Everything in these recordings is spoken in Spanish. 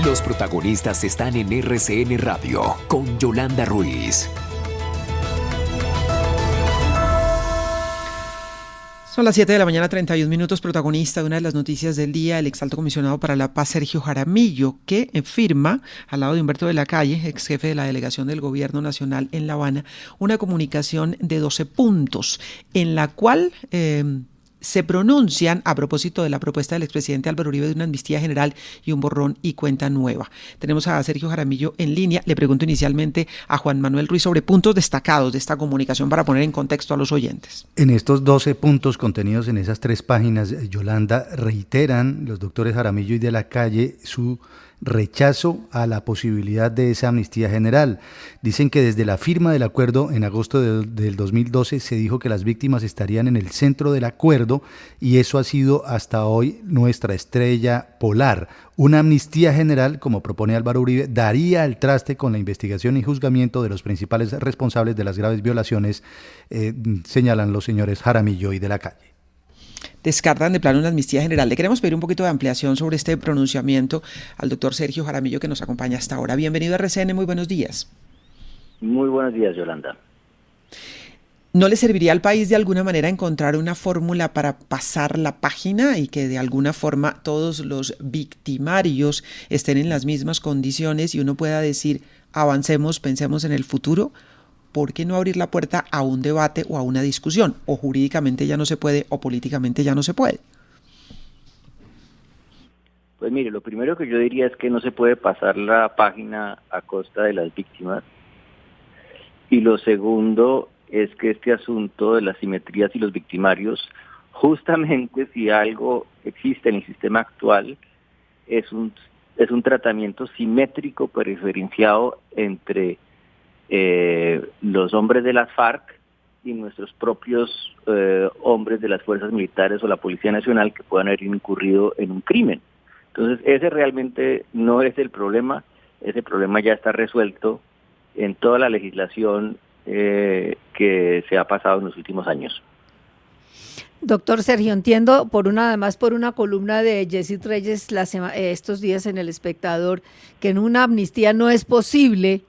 Los protagonistas están en RCN Radio con Yolanda Ruiz. Son las 7 de la mañana, 31 minutos. Protagonista de una de las noticias del día, el exalto comisionado para la paz, Sergio Jaramillo, que firma, al lado de Humberto de la Calle, ex jefe de la delegación del Gobierno Nacional en La Habana, una comunicación de 12 puntos, en la cual se pronuncian a propósito de la propuesta del expresidente Álvaro Uribe de una amnistía general y un borrón y cuenta nueva. Tenemos a Sergio Jaramillo en línea. Le pregunto inicialmente a Juan Manuel Ruiz sobre puntos destacados de esta comunicación para poner en contexto a los oyentes. En estos 12 puntos contenidos en esas 3 páginas, Yolanda, reiteran los doctores Jaramillo y de la Calle su rechazo a la posibilidad de esa amnistía general. Dicen que desde la firma del acuerdo en agosto del 2012 se dijo que las víctimas estarían en el centro del acuerdo y eso ha sido hasta hoy nuestra estrella polar. Una amnistía general, como propone Álvaro Uribe, daría al traste con la investigación y juzgamiento de los principales responsables de las graves violaciones, señalan los señores Jaramillo y de la Calle. Descartan de plano una amnistía general. Le queremos pedir un poquito de ampliación sobre este pronunciamiento al doctor Sergio Jaramillo, que nos acompaña hasta ahora. Bienvenido a RCN, muy buenos días. Muy buenos días, Yolanda. ¿No le serviría al país de alguna manera encontrar una fórmula para pasar la página y que de alguna forma todos los victimarios estén en las mismas condiciones y uno pueda decir, avancemos, pensemos en el futuro? ¿Por qué no abrir la puerta a un debate o a una discusión? O jurídicamente ya no se puede, o políticamente ya no se puede. Pues mire, lo primero que yo diría es que no se puede pasar la página a costa de las víctimas. Y lo segundo es que este asunto de las simetrías y los victimarios, justamente si algo existe en el sistema actual, es un tratamiento simétrico preferenciado entre los hombres de las FARC y nuestros propios hombres de las fuerzas militares o la Policía Nacional que puedan haber incurrido en un crimen. Entonces ese realmente no es el problema, ese problema ya está resuelto en toda la legislación que se ha pasado en los últimos años. Doctor Sergio, entiendo además por una columna de Jessit Reyes estos días en El Espectador que en una amnistía no es posible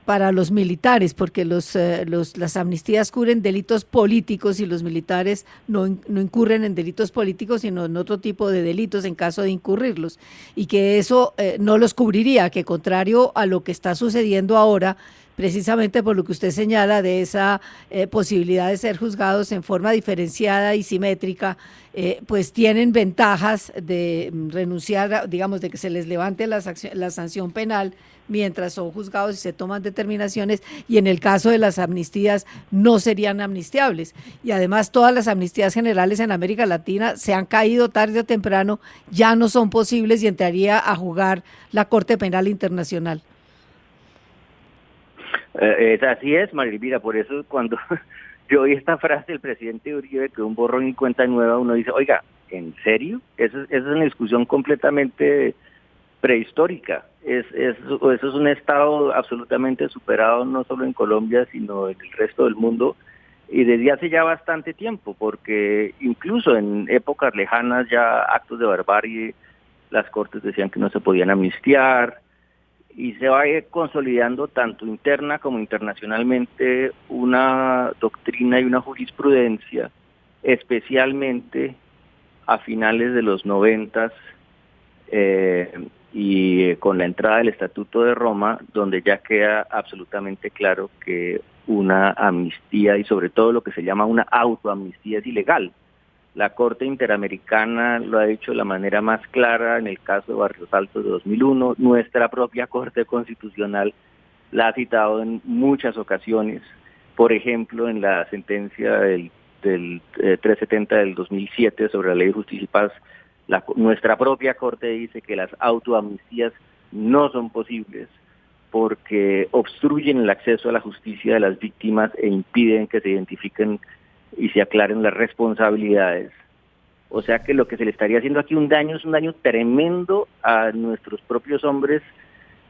para los militares, porque las amnistías cubren delitos políticos y los militares no incurren en delitos políticos, sino en otro tipo de delitos en caso de incurrirlos, y que eso no los cubriría, que contrario a lo que está sucediendo ahora, precisamente por lo que usted señala de esa posibilidad de ser juzgados en forma diferenciada y simétrica, pues tienen ventajas de renunciar, digamos, de que se les levante la sanción penal mientras son juzgados y se toman determinaciones, y en el caso de las amnistías no serían amnistiables. Y además todas las amnistías generales en América Latina se han caído tarde o temprano, ya no son posibles y entraría a jugar la Corte Penal Internacional. Así es, María Elvira, por eso cuando yo oí esta frase del presidente Uribe, que un borrón y cuenta nueva, uno dice, oiga, ¿en serio? Eso es una discusión completamente prehistórica. Eso es un estado absolutamente superado, no solo en Colombia, sino en el resto del mundo, y desde hace ya bastante tiempo, porque incluso en épocas lejanas ya actos de barbarie, las cortes decían que no se podían amnistiar, y se va consolidando tanto interna como internacionalmente una doctrina y una jurisprudencia, especialmente a finales de los 90 y con la entrada del Estatuto de Roma, donde ya queda absolutamente claro que una amnistía y sobre todo lo que se llama una autoamnistía es ilegal. La Corte Interamericana lo ha dicho de la manera más clara en el caso de Barrios Altos de 2001. Nuestra propia Corte Constitucional la ha citado en muchas ocasiones. Por ejemplo, en la sentencia del 370 del 2007 sobre la Ley de Justicia y Paz, nuestra propia Corte dice que las autoamnistías no son posibles porque obstruyen el acceso a la justicia de las víctimas e impiden que se identifiquen y se aclaren las responsabilidades. O sea que lo que se le estaría haciendo aquí es un daño tremendo a nuestros propios hombres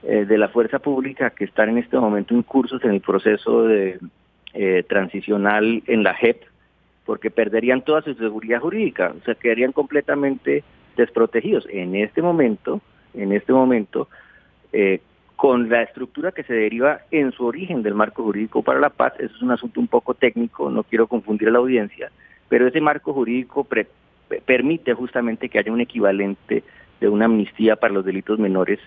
de la fuerza pública que están en este momento incursos en el proceso de transicional en la JEP, porque perderían toda su seguridad jurídica, o sea, quedarían completamente desprotegidos. En este momento, en este momento, con la estructura que se deriva en su origen del marco jurídico para la paz. Eso es un asunto un poco técnico, no quiero confundir a la audiencia, pero ese marco jurídico permite justamente que haya un equivalente de una amnistía para los delitos menores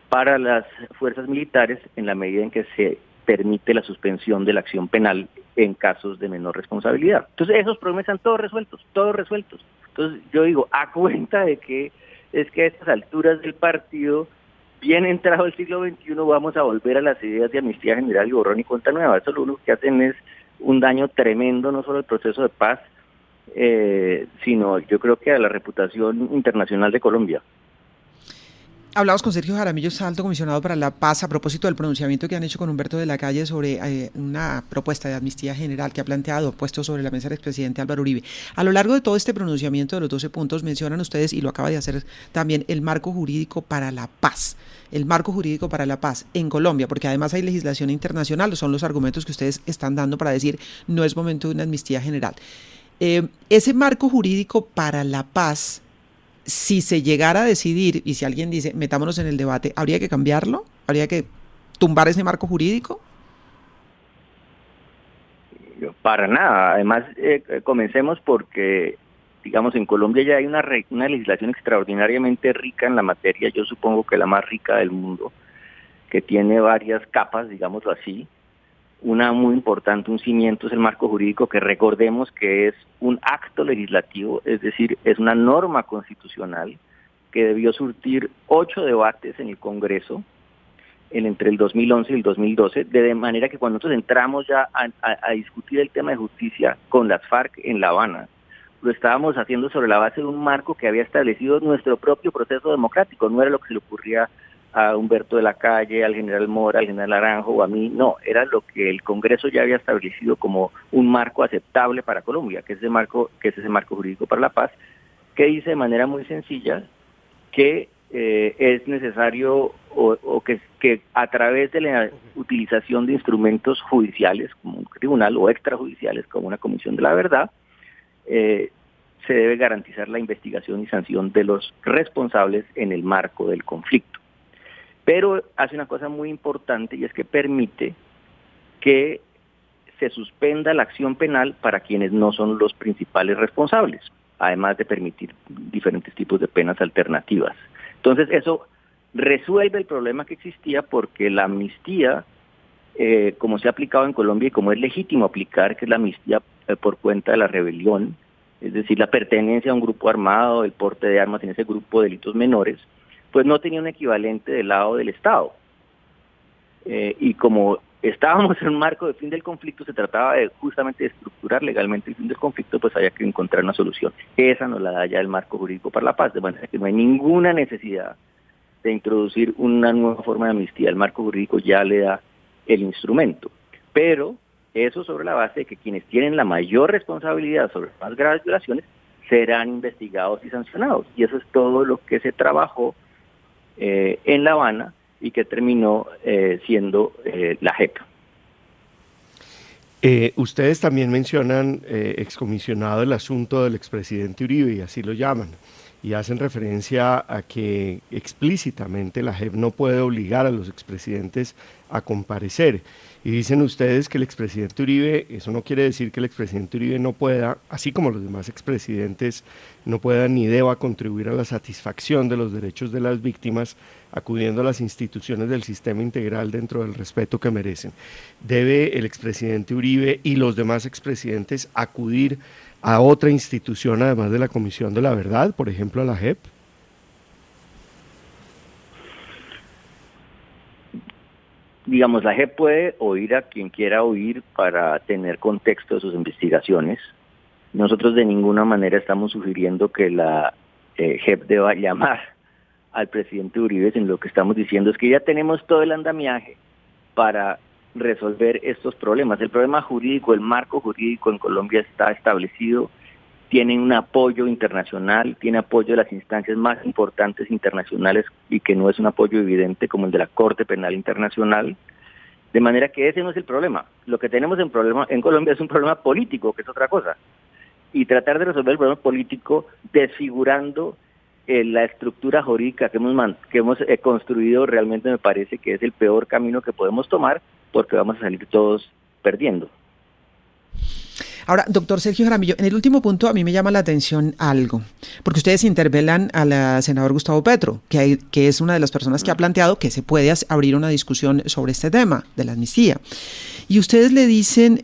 para las fuerzas militares en la medida en que se permite la suspensión de la acción penal en casos de menor responsabilidad. Entonces esos problemas están todos resueltos. Entonces yo digo, a cuenta de que es que a estas alturas del partido, bien entrado el siglo XXI, vamos a volver a las ideas de amnistía general y borrón y cuenta nueva. Eso lo único que hacen es un daño tremendo, no solo al proceso de paz, sino yo creo que a la reputación internacional de Colombia. Hablamos con Sergio Jaramillo, alto comisionado para la paz, a propósito del pronunciamiento que han hecho con Humberto de la Calle sobre una propuesta de amnistía general que ha planteado, puesto sobre la mesa el expresidente Álvaro Uribe. A lo largo de todo este pronunciamiento de los 12 puntos mencionan ustedes, y lo acaba de hacer también, el marco jurídico para la paz. El marco jurídico para la paz en Colombia, porque además hay legislación internacional, son los argumentos que ustedes están dando para decir no es momento de una amnistía general. Ese marco jurídico para la paz, si se llegara a decidir, y si alguien dice, metámonos en el debate, ¿habría que cambiarlo? ¿Habría que tumbar ese marco jurídico? Para nada. Además, comencemos porque, digamos, en Colombia ya hay una legislación extraordinariamente rica en la materia, yo supongo que la más rica del mundo, que tiene varias capas, digámoslo así. Una muy importante, un cimiento, es el marco jurídico, que recordemos que es un acto legislativo, es decir, es una norma constitucional que debió surtir 8 debates en el Congreso entre el 2011 y el 2012, de manera que cuando nosotros entramos ya a discutir el tema de justicia con las FARC en La Habana, lo estábamos haciendo sobre la base de un marco que había establecido nuestro propio proceso democrático, no era lo que se le ocurría a Humberto de la Calle, al general Mora, al general Naranjo o a mí, no, era lo que el Congreso ya había establecido como un marco aceptable para Colombia, que es ese marco jurídico para la paz, que dice de manera muy sencilla que es necesario o que a través de la utilización de instrumentos judiciales, como un tribunal, o extrajudiciales, como una comisión de la verdad, se debe garantizar la investigación y sanción de los responsables en el marco del conflicto. Pero hace una cosa muy importante, y es que permite que se suspenda la acción penal para quienes no son los principales responsables, además de permitir diferentes tipos de penas alternativas. Entonces eso resuelve el problema que existía, porque la amnistía, como se ha aplicado en Colombia y como es legítimo aplicar, que es la amnistía por cuenta de la rebelión, es decir, la pertenencia a un grupo armado, el porte de armas en ese grupo de delitos menores, pues no tenía un equivalente del lado del Estado. Y como estábamos en un marco de fin del conflicto, se trataba de justamente de estructurar legalmente el fin del conflicto, pues había que encontrar una solución. Esa nos la da ya el marco jurídico para la paz, de manera que no hay ninguna necesidad de introducir una nueva forma de amnistía. El marco jurídico ya le da el instrumento. Pero eso sobre la base de que quienes tienen la mayor responsabilidad sobre las más graves violaciones serán investigados y sancionados. Y eso es todo lo que se trabajó en La Habana y que terminó siendo la JEP. Ustedes también mencionan, excomisionado, el asunto del expresidente Uribe, y así lo llaman, y hacen referencia a que explícitamente la JEP no puede obligar a los expresidentes a comparecer. Y dicen ustedes que el expresidente Uribe, eso no quiere decir que el expresidente Uribe no pueda, así como los demás expresidentes, no pueda ni deba contribuir a la satisfacción de los derechos de las víctimas, acudiendo a las instituciones del sistema integral dentro del respeto que merecen. ¿Debe el expresidente Uribe y los demás expresidentes acudir a otra institución además de la Comisión de la Verdad, por ejemplo a la JEP? Digamos, la JEP puede oír a quien quiera oír para tener contexto de sus investigaciones. Nosotros de ninguna manera estamos sugiriendo que la JEP deba llamar al presidente Uribe, sino lo que estamos diciendo es que ya tenemos todo el andamiaje para resolver estos problemas. El problema jurídico, el marco jurídico en Colombia está establecido, tiene un apoyo internacional, tiene apoyo de las instancias más importantes internacionales y que no es un apoyo evidente como el de la Corte Penal Internacional, de manera que ese no es el problema. Lo que tenemos en Colombia es un problema político, que es otra cosa, y tratar de resolver el problema político desfigurando la estructura jurídica que hemos construido realmente me parece que es el peor camino que podemos tomar, porque vamos a salir todos perdiendo. Ahora, doctor Sergio Jaramillo, en el último punto a mí me llama la atención algo, porque ustedes interpelan al senador Gustavo Petro, que es una de las personas que ha planteado que se puede abrir una discusión sobre este tema de la amnistía. Y ustedes le dicen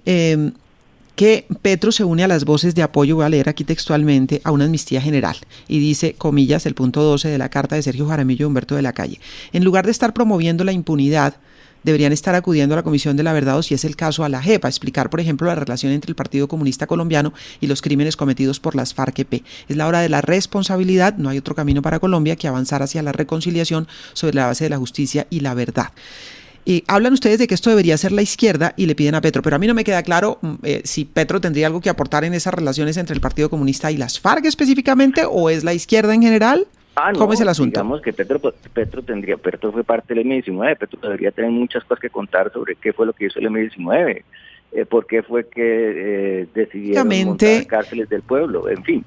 que Petro se une a las voces de apoyo, voy a leer aquí textualmente, a una amnistía general. Y dice, comillas, el punto 12 de la carta de Sergio Jaramillo y Humberto de la Calle. En lugar de estar promoviendo la impunidad, deberían estar acudiendo a la Comisión de la Verdad o, si es el caso, a la JEP, a explicar, por ejemplo, la relación entre el Partido Comunista Colombiano y los crímenes cometidos por las FARC-EP. Es la hora de la responsabilidad, no hay otro camino para Colombia que avanzar hacia la reconciliación sobre la base de la justicia y la verdad. Hablan ustedes de que esto debería ser la izquierda y le piden a Petro, pero a mí no me queda claro si Petro tendría algo que aportar en esas relaciones entre el Partido Comunista y las FARC específicamente, o es la izquierda en general. ¿Cómo no, es el asunto? Digamos que Petro fue parte del M-19, Petro debería tener muchas cosas que contar sobre qué fue lo que hizo el M-19, por qué fue que decidieron montar cárceles del pueblo, en fin.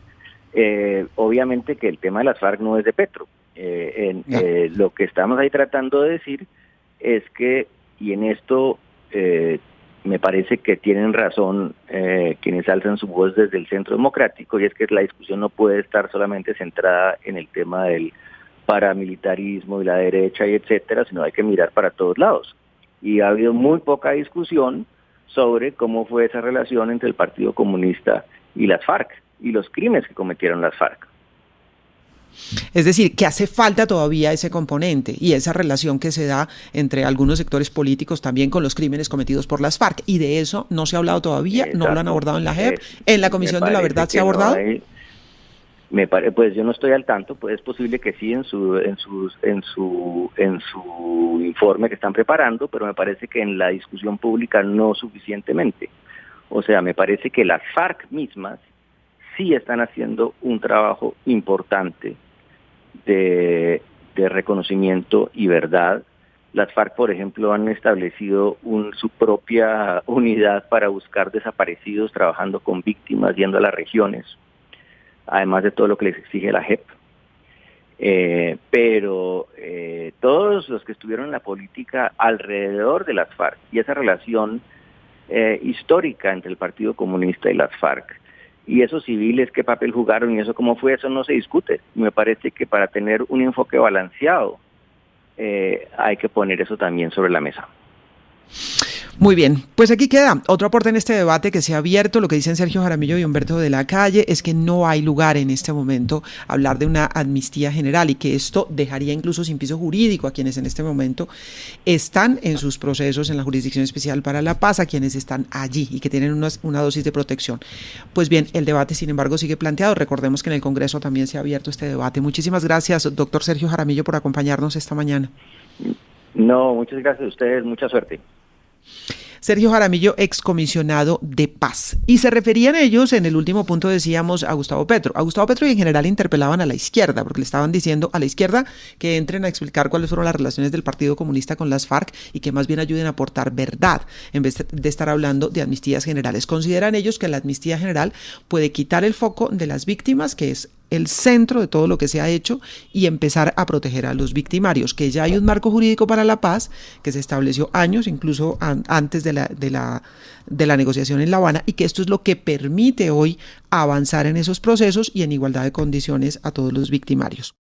Obviamente que el tema de las FARC no es de Petro. Lo que estamos ahí tratando de decir es que, y en esto me parece que tienen razón quienes alzan su voz desde el Centro Democrático, y es que la discusión no puede estar solamente centrada en el tema del paramilitarismo y la derecha y etcétera, sino hay que mirar para todos lados. Y ha habido muy poca discusión sobre cómo fue esa relación entre el Partido Comunista y las FARC, y los crímenes que cometieron las FARC. Es decir, que hace falta todavía ese componente y esa relación que se da entre algunos sectores políticos también con los crímenes cometidos por las FARC, y de eso no se ha hablado todavía. Exacto. No lo han abordado en la JEP, en la Comisión de la Verdad se ha abordado. Pues yo no estoy al tanto, pues es posible que sí en su informe que están preparando, pero me parece que en la discusión pública no suficientemente. O sea, me parece que las FARC mismas sí están haciendo un trabajo importante de reconocimiento y verdad. Las FARC, por ejemplo, han establecido su propia unidad para buscar desaparecidos, trabajando con víctimas, yendo a las regiones, además de todo lo que les exige la JEP. Pero todos los que estuvieron en la política alrededor de las FARC y esa relación histórica entre el Partido Comunista y las FARC, y esos civiles qué papel jugaron y eso cómo fue, eso no se discute. Me parece que para tener un enfoque balanceado hay que poner eso también sobre la mesa. Muy bien, pues aquí queda otro aporte en este debate que se ha abierto. Lo que dicen Sergio Jaramillo y Humberto de la Calle es que no hay lugar en este momento a hablar de una amnistía general, y que esto dejaría incluso sin piso jurídico a quienes en este momento están en sus procesos en la Jurisdicción Especial para la Paz, a quienes están allí y que tienen una dosis de protección. Pues bien, el debate, sin embargo, sigue planteado. Recordemos que en el Congreso también se ha abierto este debate. Muchísimas gracias, doctor Sergio Jaramillo, por acompañarnos esta mañana. No, muchas gracias a ustedes, mucha suerte. Sergio Jaramillo, excomisionado de paz. Y se referían ellos, en el último punto decíamos, a Gustavo Petro. A Gustavo Petro, y en general interpelaban a la izquierda, porque le estaban diciendo a la izquierda que entren a explicar cuáles fueron las relaciones del Partido Comunista con las FARC y que más bien ayuden a aportar verdad, en vez de estar hablando de amnistías generales. Consideran ellos que la amnistía general puede quitar el foco de las víctimas, que es el centro de todo lo que se ha hecho, y empezar a proteger a los victimarios, que ya hay un marco jurídico para la paz que se estableció años, incluso antes de la negociación en La Habana, y que esto es lo que permite hoy avanzar en esos procesos y en igualdad de condiciones a todos los victimarios.